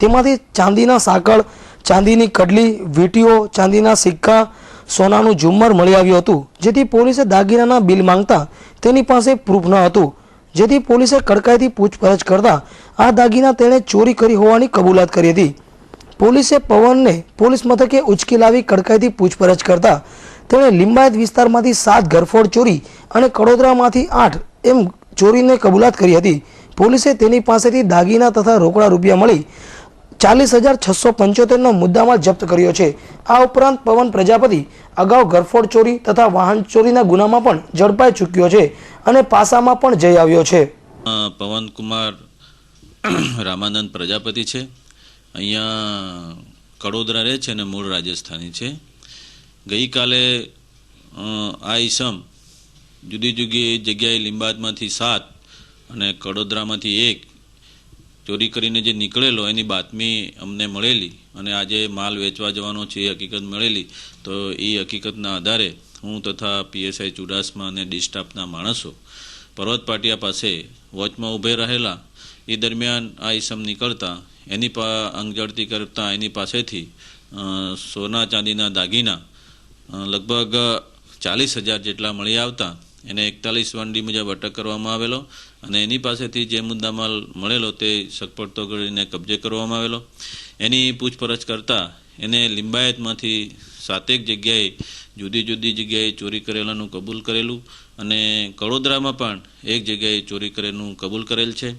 B: તેમાંથી ચાંદીના સાંકળ, ચાંદીની કડલી, વીંટીઓ, ચાંદીના સિક્કા, સોનાનું ઝુમ્મર મળી આવ્યું હતું. જેથી પોલીસે દાગીનાના બિલ માંગતા તેની પાસે પ્રૂફ ન હતું, જેથી પોલીસે કડકાઈથી પૂછપરછ કરતા આ દાગીના તેણે ચોરી કરી હોવાની કબૂલાત કરી હતી. પોલીસે પવનને પોલીસ મથકે ઉચકી લાવી કડકાઈથી પૂછપરછ કરતા તેણે લિંબાયત વિસ્તારમાંથી 7 ઘરફોડ ચોરી અને કડોદરામાંથી 8 એમ ચોરીને કબૂલાત કરી હતી. પોલીસે તેની પાસેથી દાગીના તથા રોકડા રૂપિયા મળી 40,675નો મુદ્દામાલ જપ્ત કર્યો છે. આ ઉપરાંત પવન પ્રજાપતિ અગાઉ ઘરફોડ ચોરી તથા વાહન ચોરીના ગુનામાં પણ ઝડપાઈ ચૂક્યો છે અને પાસામાં પણ જઈ આવ્યો છે.
N: પવનકુમાર રામાનંદ પ્રજાપતિ છે, અહીંયા કડોદરા રહે છે અને મૂળ રાજસ્થાની છે. ગઈકાલે આ ઈસમ જુદી જુદી જગ્યાએ લીંબાદમાંથી 7 અને કડોદરામાંથી 1 ચોરી કરીને જે નીકળેલો એની બાતમી અમને મળેલી અને આજે માલ વેચવા જવાનો છે એ હકીકત મળેલી. તો એ હકીકતના આધારે હું તથા પીએસઆઈ ચુડાસમા અને ડી સ્ટાફના માણસો પર્વત પાટિયા પાસે વોચમાં ઊભે રહેલા. એ દરમિયાન આ ઈસમ નીકળતા એની અંગઝડતી કરતા એની પાસેથી સોના ચાંદીના દાગીના લગભગ 40,000 જેટલા મળી આવતા એને 41 વનડી મુજબ અટક કરવામાં આવેલો અને એની પાસેથી જે મુદ્દામાલ મળેલો તે સગપડતો કરીને કબજે કરવામાં આવેલો. એની પૂછપરછ કરતાં એને લિંબાયતમાંથી 7 જગ્યાએ જુદી જુદી જગ્યાએ ચોરી કરેલાનું કબૂલ કરેલું અને કડોદરામાં પણ એક જગ્યાએ ચોરી કરેલું કબૂલ કરેલ છે.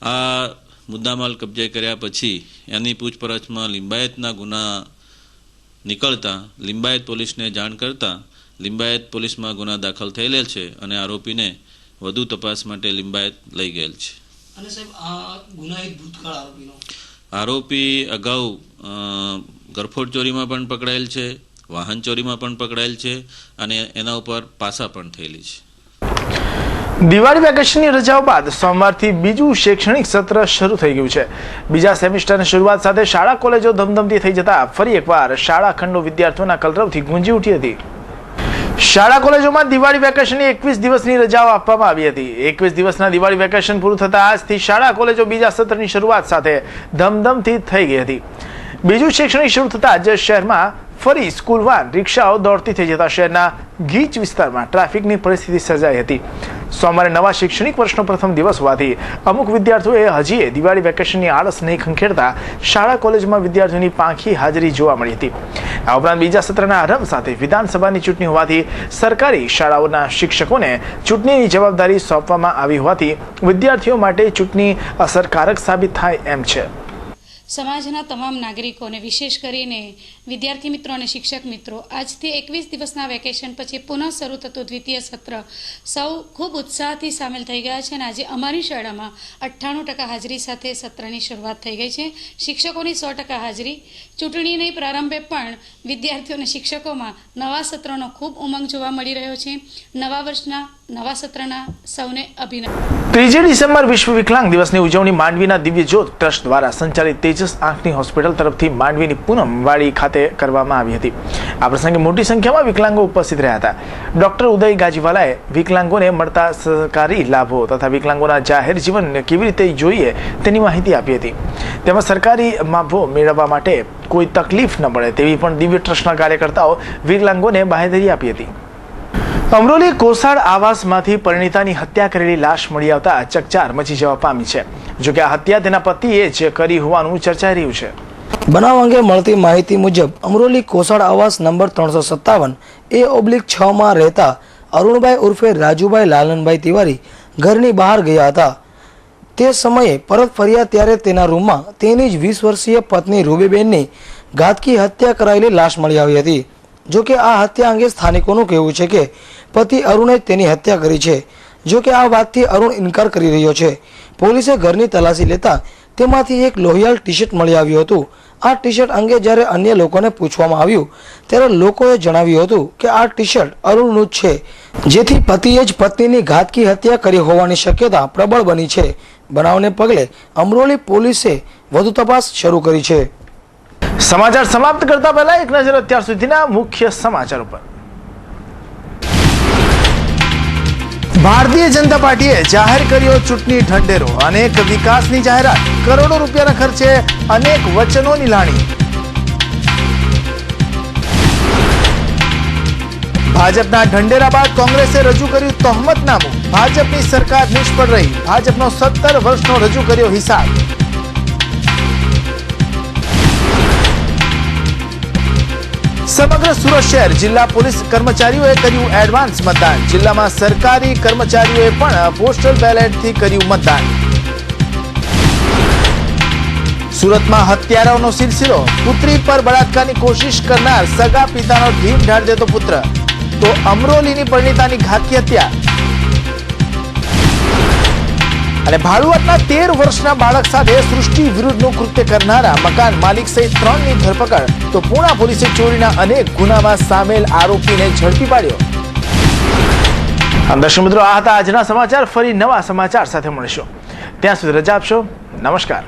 N: આ મુદ્દામાલ કબજે કર્યા પછી એની પૂછપરછમાં લિંબાયતના ગુના નીકળતા લિંબાયત પોલીસને જાણ કરતાં લિંબાયત પોલીસમાં ગુના દાખલ થયેલ છે અને આરોપીને વધુ તપાસ માટે લિંબાયત લઈ ગયેલ છે.
B: અને સાહેબ આ ગુનાહિત ભૂતકાળ
N: આરોપી અગાઉ ગરફોડ ચોરીમાં પણ પકડાયેલ છે, વાહન ચોરીમાં પણ પકડાયેલ છે અને એના ઉપર પાસા પણ થયેલી છે.
A: દિવાળી વેકેશનની રજાઓ બાદ સોમવારથી બીજું શૈક્ષણિક સત્ર શરૂ થઈ ગયું છે. બીજા સેમિસ્ટરની શરૂઆત સાથે શાળા કોલેજો ધમધમતી થઈ જતા ફરી એકવાર શાળા ખંડો વિદ્યાર્થીઓના કલરવથી ગુંજી ઉઠી હતી. શાળા કોલેજોમાં દિવાળી વેકેશનની 21 દિવસની રજાઓ આપવામાં આવી હતી. 21 દિવસના દિવાળી વેકેશન પૂરું થતા આજથી શાળા કોલેજો બીજા સત્રની શરૂઆત સાથે ધમધમથી થઈ ગઈ હતી. બીજું શૈક્ષણિક શરૂ થતાં જ શહેરમાં ફરી સ્કૂલ વાન રિક્ષાઓ દોડતી થઈ જતા શહેરના ગીચ વિસ્તારમાં ટ્રાફિકની પરિસ્થિતિ સર્જાઈ હતી. સોમવારે નવા શૈક્ષણિક વર્ષનો પ્રથમ દિવસ હોવાથી અમુક વિદ્યાર્થીઓએ હજી દિવાળી વેકેશનની આળસ નહીં ખંખેરતા શાળા કોલેજમાં વિદ્યાર્થીઓની પાંખી હાજરી જોવા મળી હતી. આ ઉપરાંત બીજા સત્રના આરંભ સાથે વિધાનસભાની ચૂંટણી હોવાથી સરકારી શાળાઓના શિક્ષકોને ચૂંટણીની જવાબદારી સોંપવામાં આવી હોવાથી વિદ્યાર્થીઓ માટે ચૂંટણી અસરકારક સાબિત થાય એમ છે.
O: સમાજના તમામ નાગરિકોને વિશેષ કરીને વિદ્યાર્થી મિત્રો અને શિક્ષક મિત્રો આજથી 21 દિવસના વેકેશન પછી પુનઃ શરૂ થતું દ્વિતીય સત્ર સૌ ખૂબ ઉત્સાહથી સામેલ થઈ ગયા છે અને આજે અમારી શાળામાં 98% હાજરી સાથે સત્રની શરૂઆત થઈ ગઈ છે. શિક્ષકોની 100% હાજરી. ચૂંટણીની પ્રારંભે પણ વિદ્યાર્થીઓ અને શિક્ષકોમાં નવા સત્રનો ખૂબ ઉમંગ જોવા મળી રહ્યો છે. નવા વર્ષના નવા સત્રના સૌને અભિનંદન.
A: 3 ડિસેમ્બર વિશ્વ વિકલાંગ દિવસની ઉજવણી માંડવીના દિવ્ય જ્યોત ટ્રસ્ટ દ્વારા સંચાલિત તેજસ આંખની હોસ્પિટલ તરફથી માંડવીની પૂનમવાડી ખાતે કરવામાં આવી હતી. આ પ્રસંગે મોટી સંખ્યામાં વિકલાંગો ઉપસ્થિત રહ્યા હતા. ડોક્ટર ઉદય ગાજીવાલાએ વિકલાંગોને મળતા સરકારી લાભો તથા વિકલાંગોના જાહેર જીવન કેવી રીતે જોઈએ તેની માહિતી આપી હતી. તેમજ સરકારી લાભો મેળવવા માટે કોઈ તકલીફ ન પડે તેવી પણ દિવ્ય ટ્રસ્ટના કાર્યકર્તાઓ વિકલાંગોને બાંહેધરી આપી હતી. અમરોલી કોસાડ આવાસમાંથી પરિણીતાની હત્યા કરેલી લાશ મળી આવતા ચકચાર મચી જવા પામી છે. જોકે આ હત્યા તેના પતિએ જ કરી હોવાનું ચર્ચાઈ રહ્યું છે.
B: બનાવ અંગે મળતી માહિતી મુજબ અમરોલી કોસાડ આવાસ નંબર 357A/6 માં રહેતા અરુણભાઈ ઉર્ફે રાજુભાઈ લાલનભાઈ તિવારી ઘરની બહાર ગયા હતા. તે સમયે પરત ફર્યા ત્યારે તેના રૂમમાં તેની જ 20 વર્ષીય પત્ની રૂબીબેનની ઘાતકી હત્યા કરાયેલી લાશ મળી આવી હતી. જોકે આ હત્યા અંગે સ્થાનિકોનું કહેવું છે કે પતિ અરુણે તેની હત્યા કરી છે. જોકે આ વાતથી અરુણ ઇનકાર કરી રહ્યો છે. પોલીસે ઘરની તલાશી લેતા તેમાંથી એક લોહિયાળ ટી શર્ટ મળી આવ્યું હતું. આ ટી શર્ટ અંગે જ્યારે અન્ય લોકોને પૂછવામાં આવ્યું ત્યારે લોકોએ જણાવ્યું હતું કે આ ટી શર્ટ અરુણનું જ છે, જેથી પતિએ જ પત્નીની ઘાતકી હત્યા કરી હોવાની શક્યતા પ્રબળ બની છે. બનાવને પગલે અમરોલી પોલીસે વધુ તપાસ શરૂ કરી છે.
A: સમાચાર સમાપ્ત કરતા પહેલા એક નજર અત્યાર સુધીના મુખ્ય સમાચાર ઉપર. ભારતીય જનતા પાર્ટીએ જાહેર કર્યો ચૂંટણી ઢંઢેરો. અનેક વિકાસની જાહેરાત, કરોડો રૂપિયાના ખર્ચે અનેક વચનોની લાણી. ભાજપના ઢંઢેરા બાદ કોંગ્રેસે રજૂ કર્યું તહોમતનામું. ભાજપની સરકાર નિષ્ફળ રહી. ભાજપનો 17 વર્ષનો રજૂ કર્યો હિસાબ. સમગ્ર સુરત શહેર જિલ્લા પોલીસ કર્મચારીઓએ કર્યું એડવાન્સ મતદાન. જિલ્લામાં સરકારી કર્મચારીઓએ પણ પોસ્ટલ બેલેટથી કર્યું મતદાન. સુરતમાં હત્યારાઓનો સિલસિલો. પુત્રી પર બળાત્કારની કોશિશ કરનાર સગા પિતાનો ઢીમ ઢાળ દેતો પુત્ર. તો અમરોલીની પરિણીતાની ઘાતકી હત્યા. અને ભાડુઆતના 13 વર્ષના બાળક સાથે સૃષ્ટિ વિરુદ્ધનું કૃત્ય કરનારા મકાન માલિક સહિત 3ની ધરપકડ. તો પૂણા પોલીસે ચોરીના અનેક ગુનામાં સામેલ આરોપીને ઝડપી પાડ્યો. દર્શક મિત્રો, આ હતા આજના સમાચાર. ફરી નવા સમાચાર સાથે મળીશું. ત્યાં સુધી રજા આપશો. નમસ્કાર.